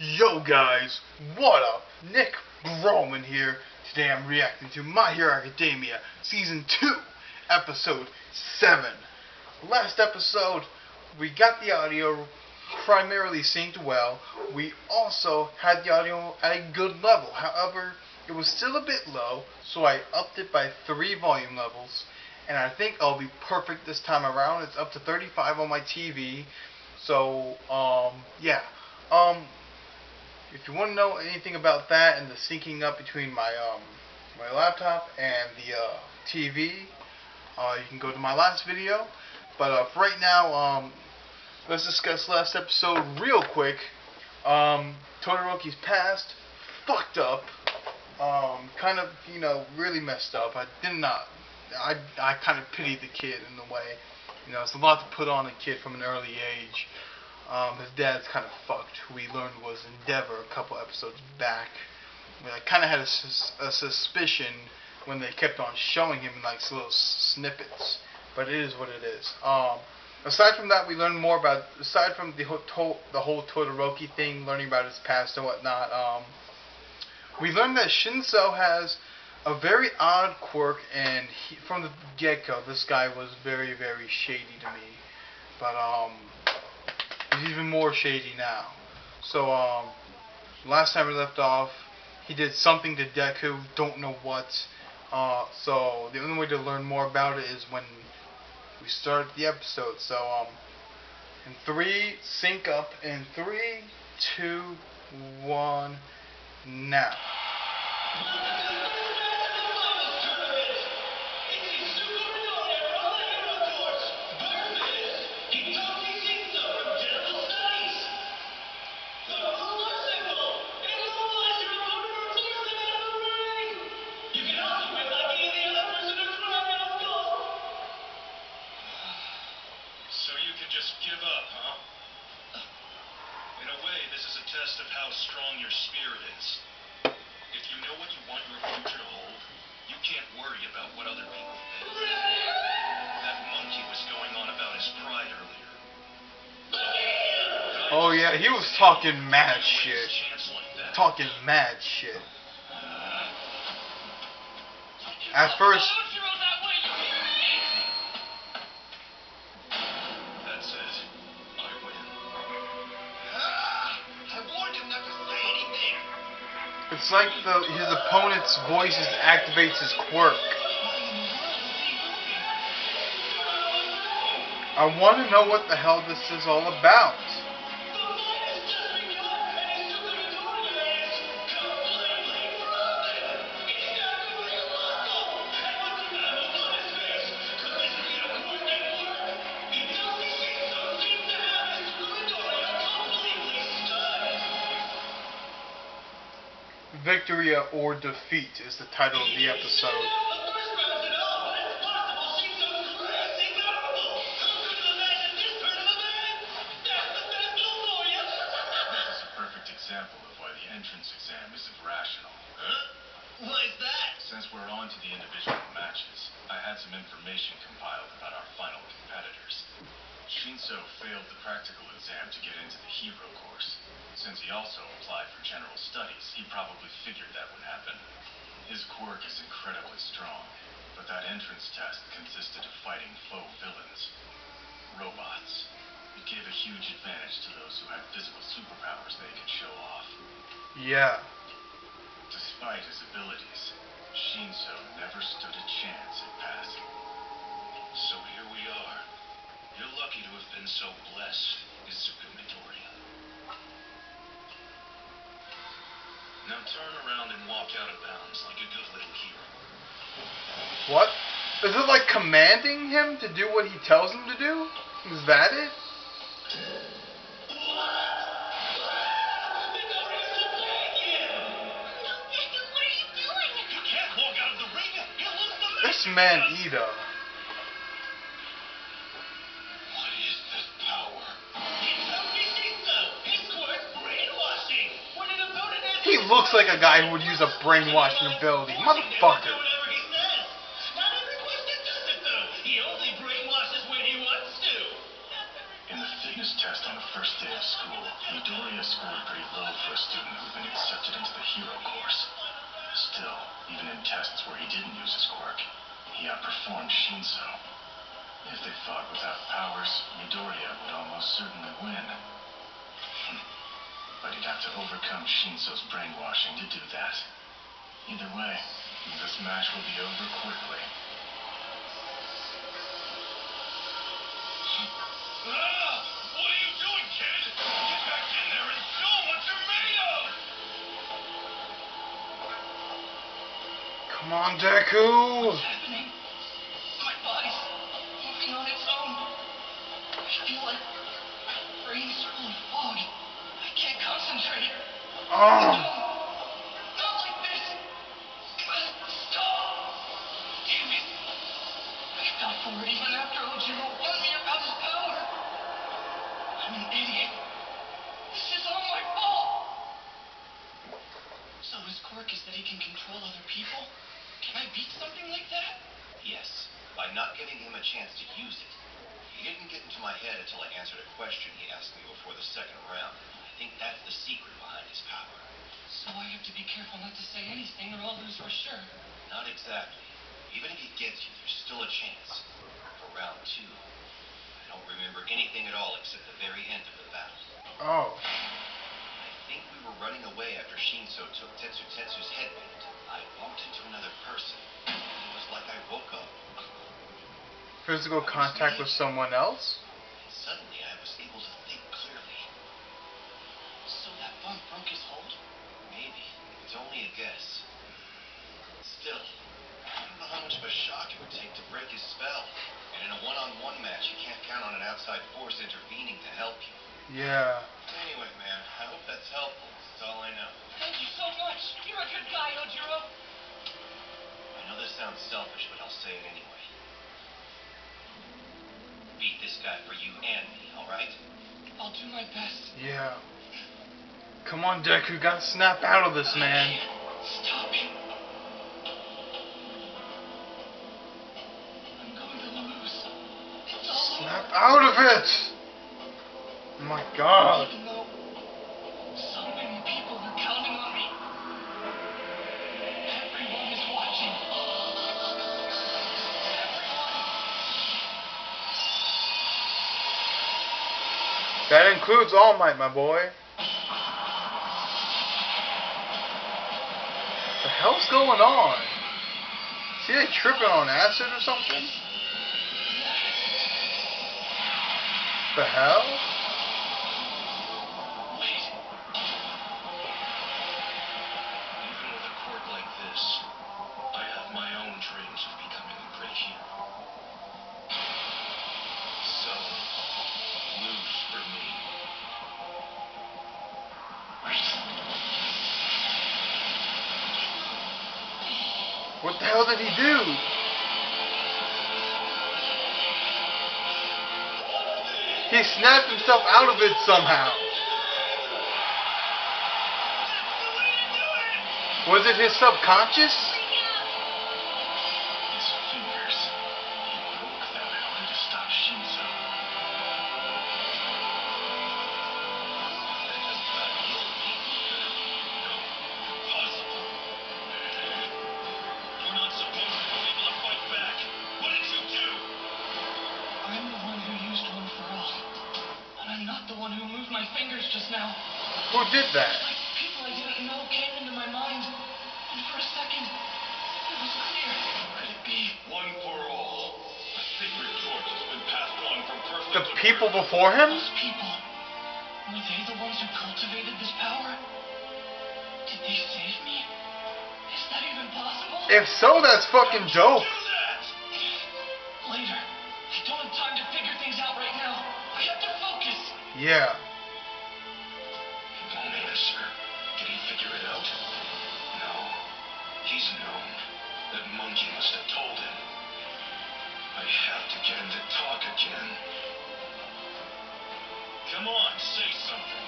Yo guys, what up? Nick Roman here. Today I'm reacting to My Hero Academia Season 2, Episode 7. Last episode, we got the audio primarily synced well. We also had the audio at a good level. However, it was still a bit low, so I upped it by 3 volume levels. And I think I'll be perfect this time around. It's up to 35 on my TV. So, yeah. If you want to know anything about that and the syncing up between my laptop and the TV, you can go to my last video. But for right now, let's discuss last episode real quick. Todoroki's past, fucked up. Kind of, really messed up. I kind of pitied the kid in a way. It's a lot to put on a kid from an early age. His dad's kind of fucked, who we learned was Endeavor a couple episodes back. I kind of had a suspicion when they kept on showing him in like little snippets, but it is what it is. Aside from that, we learned more about, aside from the whole Todoroki thing, learning about his past and whatnot, we learned that Shinso has a very odd quirk, and from the get-go, this guy was very, very shady to me. But, he's even more shady now. So, last time we left off, he did something to Deku, don't know what. So, the only way to learn more about it is when we start the episode. So, in 3, sync up, in 3, 2, 1, now. Give up, huh? In a way, this is a test of how strong your spirit is. If you know what you want your future to hold, you can't worry about what other people think. That monkey was going on about his pride earlier. Oh yeah, he was talking mad shit. Talking mad shit. At first... It's like his opponent's voices activates his quirk. I want to know what the hell this is all about. Victory or Defeat is the title of the episode. This is a perfect example of why the entrance exam isn't rational. Huh? Why is that? Since we're on to the individual matches, I had some information compiled about our final competitors. Shinso failed the practical exam to get into the Hero course. Since he also applied for general studies, he probably figured that would happen. His quirk is incredibly strong, but that entrance test consisted of fighting faux villains, robots. It gave a huge advantage to those who had physical superpowers they could show off. Yeah. Despite his abilities, Shinso never stood a chance at passing. So here we are. You're lucky to have been so blessed, Izuku Midori. Now turn around and walk out of bounds like a good little hero. What? Is it like commanding him to do what he tells him to do? Is that it? This man Ida. He looks like a guy who would use a brainwashing ability. Motherfucker. In the fitness test on First day of school, Midoriya scored pretty low for a student who'd been accepted into the Hero course. Still, even in tests where he didn't use his quirk, he outperformed Shinso. If they fought without powers, Midoriya would almost certainly win. But he'd have to overcome Shinso's brainwashing to do that. Either way, this match will be over quickly. What are you doing, kid? Get back in there and show what you're made of! Come on, Deku! What's happening? My body's moving on its own. I feel like my brain's full of fog. I can't concentrate. Oh! Not like this. Stop! Damn it. I fell for it even after Ojiro warned me about his power. I'm an idiot. This is all my fault. So his quirk is that he can control other people? Can I beat something like that? Yes, by not giving him a chance to use it. He didn't get into my head until I answered a question he asked me before the second round. I think that's the secret behind his power. So I have to be careful not to say anything or I'll lose for sure. Not exactly. Even if he gets you, there's still a chance. For round 2, I don't remember anything at all except the very end of the battle. Oh. I think we were running away after Shinso took Tetsu's headband. I bumped into another person. It was like I woke up. Physical contact with someone else? And suddenly I was able to think clearly. So that bump broke his hold? Maybe. It's only a guess. Still, I don't know how much of a shock it would take to break his spell. And in a one-on-one match, you can't count on an outside force intervening to help you. Yeah. Anyway, man, I hope that's helpful. That's all I know. Thank you so much. You're a good guy, Ojiro. I know this sounds selfish, but I'll say it anyway. Beat this guy for you and me, alright? I'll do my best. Yeah. Come on, Deku, gotta snap out of this, man. I can't stop it. I'm going to lose. It's all Snap over. out of it! Oh my god. Even though so many people are counting on me. Everyone is watching. That includes All Might, my boy. The hell's going on? Is he like tripping on acid or something? The hell? Even with a quirk like this, I have my own dreams of becoming a great hero. So, lose for me. What the hell did he do? He snapped himself out of it somehow. Was it his subconscious? His fingers. He broke them in order to stop Shinso. That does not heal me. Impossible. You're not supposed to be able to fight back. What did you do? I'm the one who used One for All. And I'm not the one who moved my fingers just now. Who did that? Like people I didn't know came into my mind. And for a second, it was clear. Could it be? One for all. A sacred torch has been passed on from person The to people person. before him? Those people. Were they the ones who cultivated this power? Did they save me? Is that even possible? If so, that's fucking dope. Do that! Later. I don't have time to figure things out right now. I have to focus. Yeah. He won't answer. Did he figure it out? No. He's known. That monkey must have told him. I have to get him to talk again. Come on, say something.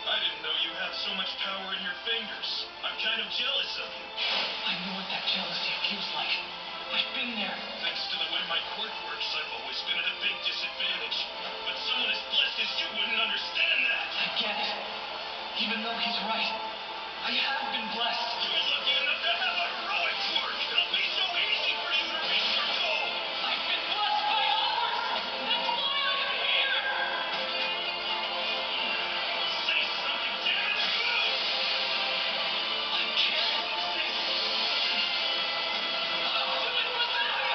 I didn't know you had so much power in your fingers. I'm kind of jealous of you. I know what that jealousy feels like. I've been there. Thanks to the way my quirk works, I've always been at a big disadvantage. But someone as blessed as you wouldn't understand that. I get it. Even though he's right, I have been blessed. You're lucky enough to have a heroic quirk. It'll be so easy for you to reach your goal. I've been blessed by others. That's why I am here. Say something, damn it! I can't say something. I'll do it without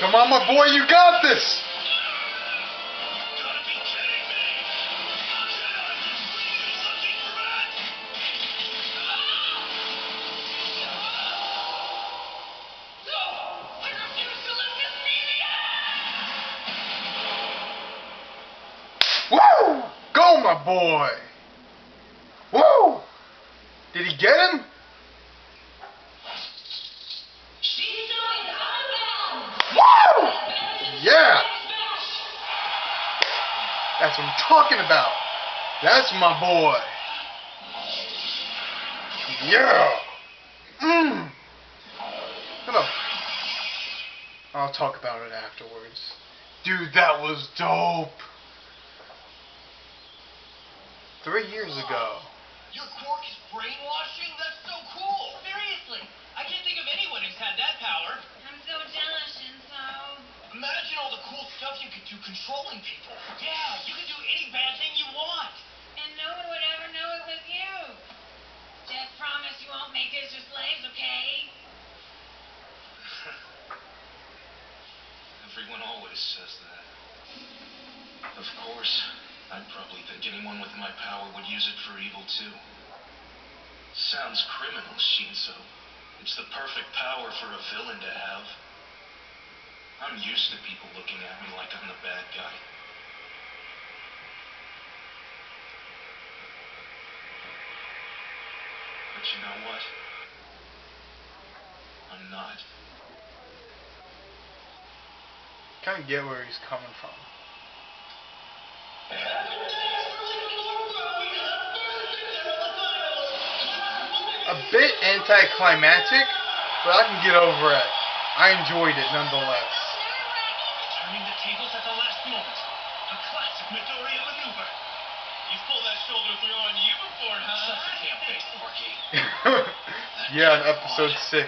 Come on, my boy, you got this! You gotta be kidding me! Jedi, you lucky brat! No! I refuse to let this be the end! Woo! Go, my boy! Woo! Did he get him? Woo! Yeah! That's what I'm talking about. That's my boy. Yeah! Hold up. I'll talk about it afterwards. Dude, that was dope. 3 years ago. Your quirk is brainwashing? That's so cool! Seriously, I can't think of anyone who's had that power. I'm so jealous, Shinso. Imagine all the cool stuff you could do controlling people. Yeah, you can do any bad thing you want. And no one would ever know it was you. Just promise you won't make us your slaves, okay? Everyone always says that. Of course, I'd probably think anyone with my power would use it for evil too. Sounds criminal, Shinso. It's the perfect power for a villain to have. I'm used to people looking at me like I'm the bad guy. But you know what? I'm not. Kind of get where he's coming from. A bit anticlimactic, but I can get over it. I enjoyed it nonetheless. Turning the tables at the last moment. A classic Midoriya maneuver. You've pulled that shoulder throw on you before, huh? Shut your damn face, Porky. Yeah, in episode 6.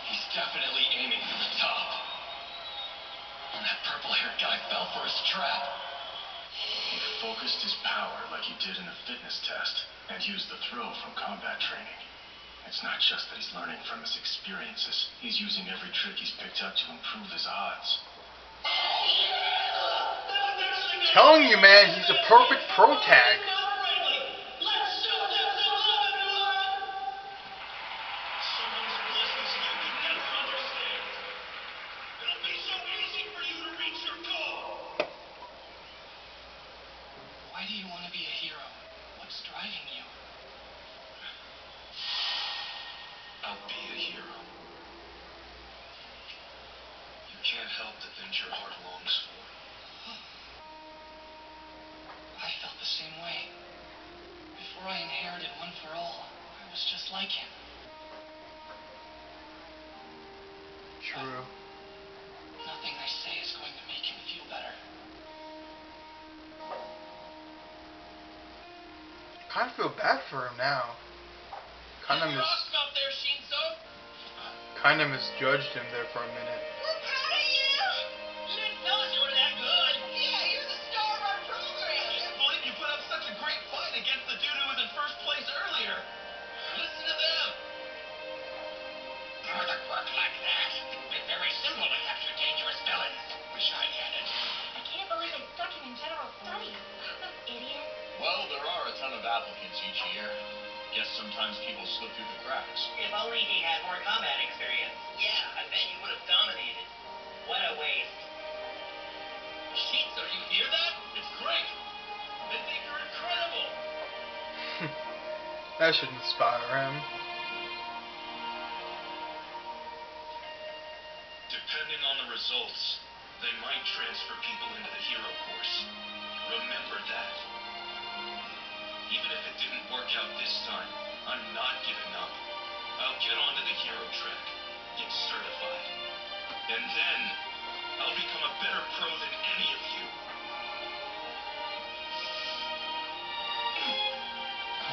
He's definitely aiming for the top. And that purple-haired guy fell for his trap. He focused his power like he did in the fitness test and used the throw from combat training. It's not just that he's learning from his experiences. He's using every trick he's picked up to improve his odds. Telling you, man, he's a perfect pro tag. Someone as blessed as you could never understand. It'll be so easy for you to reach your goal. Why do you want to be a hero? What's driving you? I'll be a hero. You can't help the things your heart longs for. I felt the same way. Before I inherited One for All, I was just like him. True. Nothing I say is going to make him feel better. Kind of feel bad for him now. Kind of up there, Shinso. misjudged him there for a minute. We're proud of you. You didn't tell us you were that good. Yeah, you're the star of our program. I can't believe you put up such a great fight against the dude who was in first place earlier. Listen to them. With a quirk like that, it'd be very simple to capture dangerous villains. Wish I had it. I can't believe they stuck him in general studies. Idiot. Well, there are a ton of applicants each year. Guess sometimes people slip through the cracks. If only he had more combat experience. Yeah, I bet he would have dominated. What a waste. Shinso, you hear that? It's great. They think you're incredible. That should inspire him. Depending on the results, they might transfer people into the hero course. Remember that. Even if it didn't work out this time, I'm not giving up. I'll get onto the hero track, get certified, and then I'll become a better pro than any of you.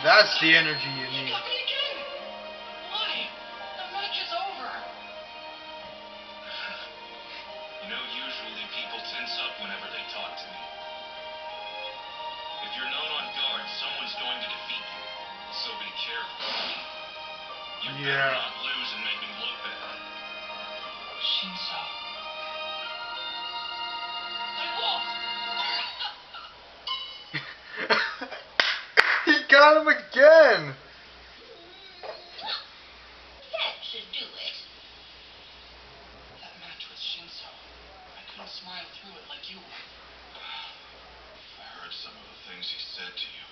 That's the energy you You need. got me again! Why? The match is over. You know, usually people tense up whenever they talk to me. If you're not on guard, someone's going to defeat you. So be careful. You better not lose and make me look bad. Shinso. I lost! He got him again! That should do it. That match with Shinso. I couldn't smile through it like you would. I heard some of the things he said to you.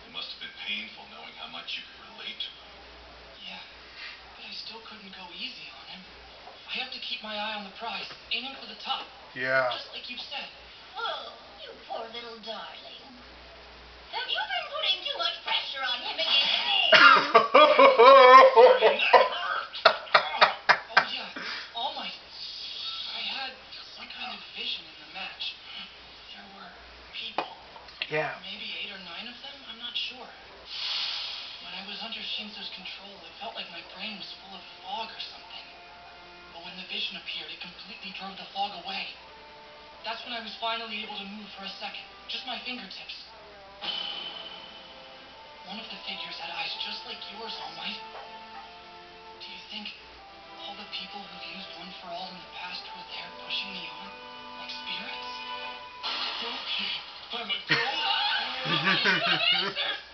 It must have been painful knowing how much you could relate to him. Yeah, but I still couldn't go easy on him. I have to keep my eye on the prize, aiming for the top. Yeah. Just like you said. Oh, you poor little darling. Have you been putting too much pressure on him again? Oh yeah, All Might. I had some kind of vision in the match. There were people. Yeah. Maybe 8 or 9 of them? I'm not sure. When I was under Shinso's control, it felt like my brain was full of fog or something. But when the vision appeared, it completely drove the fog away. That's when I was finally able to move for a second. Just my fingertips. One of the figures had eyes just like yours, All Might. Do you think all the people who've used One for All in the past were there pushing me on? Like spirits? Okay, I'm a girl.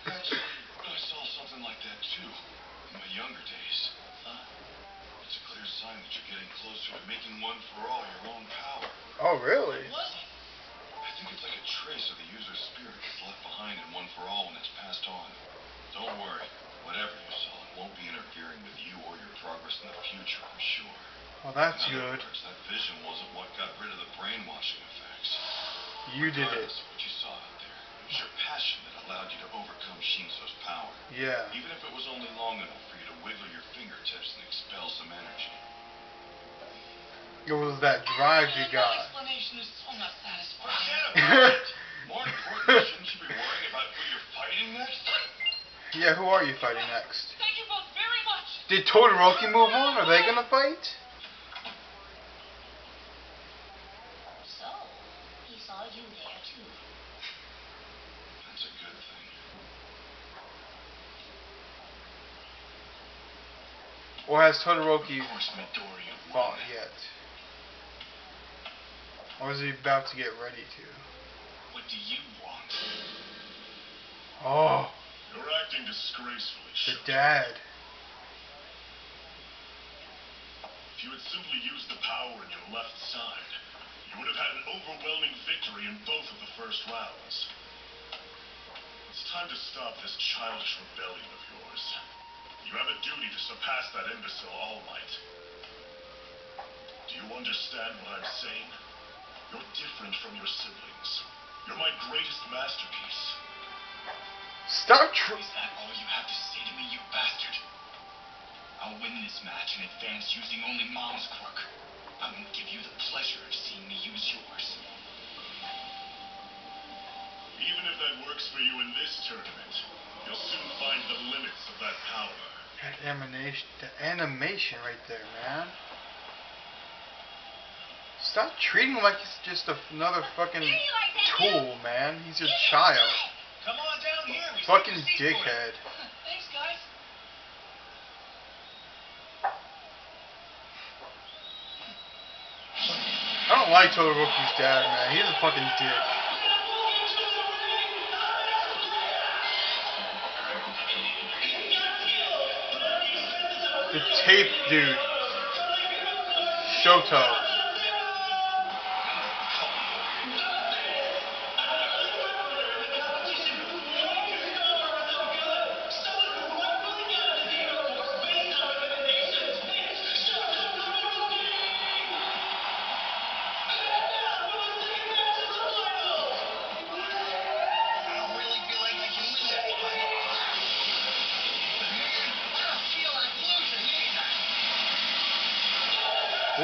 Actually, I saw something like that too in my younger days. It's a clear sign that you're getting closer to making One for All your own power. Oh, really? What was it? I think it's like a trace of the user's spirit that's left behind in One for All when it's passed on. Don't worry, whatever you saw, it won't be interfering with you or your progress in the future, I'm sure. Oh, that's In other good. words, that vision wasn't what got rid of the brainwashing effects. You did it. Regardless of what you saw out there, it was your passion that allowed you to overcome Shinso's power. Yeah. Even if it was only long enough for you to wiggle your fingertips and expel some energy. It was that drive you That got. explanation is so not satisfying. Forget about it! More importantly, shouldn't you be worrying about who you're fighting next? Yeah, who are you fighting next? Thank you both very much. Did Todoroki move on? Are they gonna fight? So, he saw you there too. That's a good thing. Or has Todoroki Of course, Midoriya fought won. yet? Or is he about to get ready to? What do you want? Oh, You're acting disgracefully, the Shota. dad. If you had simply used the power in your left side, you would have had an overwhelming victory in both of the first rounds. It's time to stop this childish rebellion of yours. You have a duty to surpass that imbecile All Might. Do you understand what I'm saying? You're different from your siblings. You're my greatest masterpiece. Stop Is that all you have to say to me, you bastard? I'll win this match and advance using only Mom's crook. I won't give you the pleasure of seeing me use yours. Even if that works for you in this tournament, you'll soon find the limits of that power. that animation right there, man. Stop treating him like he's just another fucking tool, man. He's your child. Come on down here. We Fucking saved a seat for you. dickhead. Thanks, guys. I don't like Todoroki's dad, man. He's a fucking dick. The tape dude. Shoto.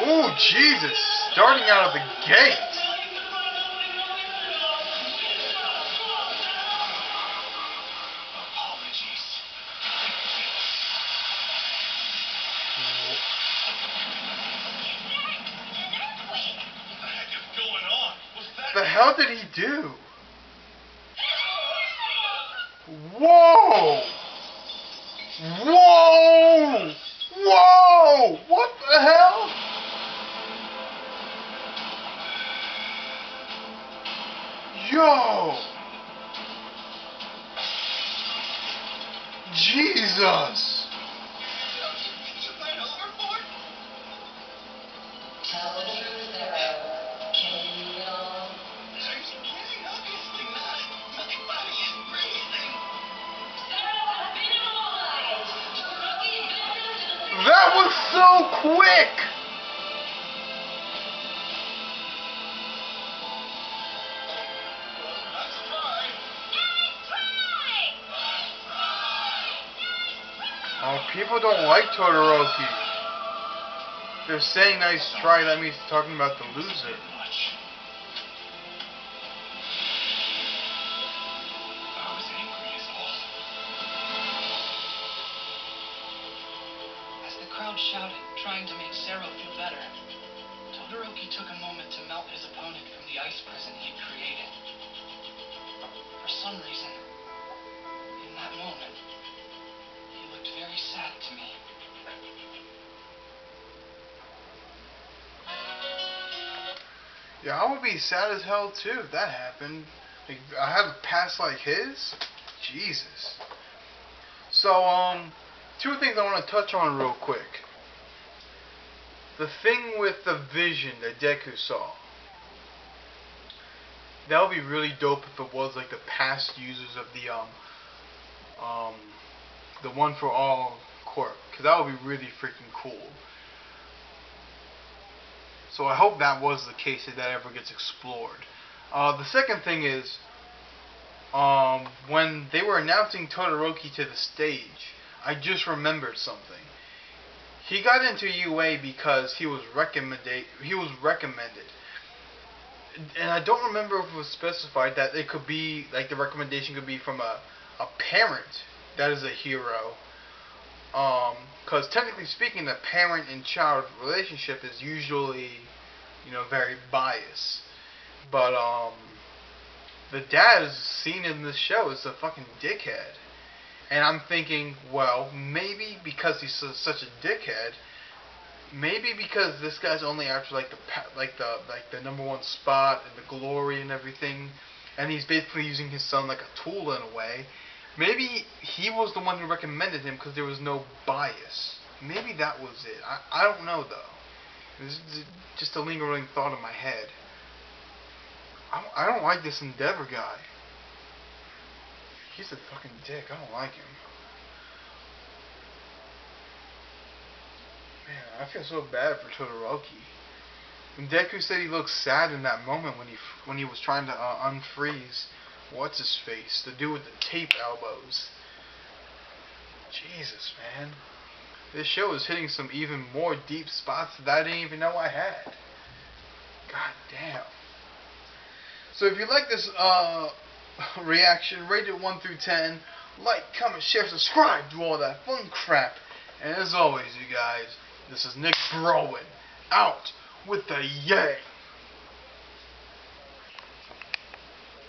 Oh, Jesus. Starting out of the gate. What the hell did he do? Whoa! Whoa! Whoa! What the hell? Yo! Jesus! Tell the truth, Sarah. Can you get on? Are you kidding? Obviously not. My body is breathing. Sarah has been immobilized. Todoroki advances to the city. That was so quick! Nice try. Oh, people don't like Todoroki. They're saying nice try, that means talking about the loser. I was angry as all. As the crowd shouted, trying to make Zero feel better, Todoroki took a moment to melt his opponent from the ice prison he'd created. For some reason, in that moment, he looked very sad to me. Yeah, I would be sad as hell too if that happened. Like, I had a past like his? Jesus. So, two things I want to touch on real quick. The thing with the vision that Deku saw. That would be really dope if it was like the past users of the One for All Corp. Because that would be really freaking cool. So I hope that was the case, if that ever gets explored. The second thing is, when they were announcing Todoroki to the stage, I just remembered something. He got into UA because he was recommended. And I don't remember if it was specified that it could be, like, the recommendation could be from a parent that is a hero. Because technically speaking, the parent and child relationship is usually, very biased. But, the dad is seen in this show as a fucking dickhead. And I'm thinking, well, maybe because he's such a dickhead, maybe because this guy's only after the number one spot and the glory and everything, and he's basically using his son like a tool in a way. Maybe he was the one who recommended him because there was no bias. Maybe that was it. I don't know though. This is just a lingering thought in my head. I don't like this Endeavor guy. He's a fucking dick. I don't like him. Man, I feel so bad for Todoroki. When Deku said he looked sad in that moment when he was trying to unfreeze what's his face, the dude with the tape elbows. Jesus, man. This show is hitting some even more deep spots that I didn't even know I had. God damn. So if you like this reaction, rate it 1 through 10. Like, comment, share, subscribe, do all that fun crap. And as always, you guys, this is Nick Browen, out with the yay.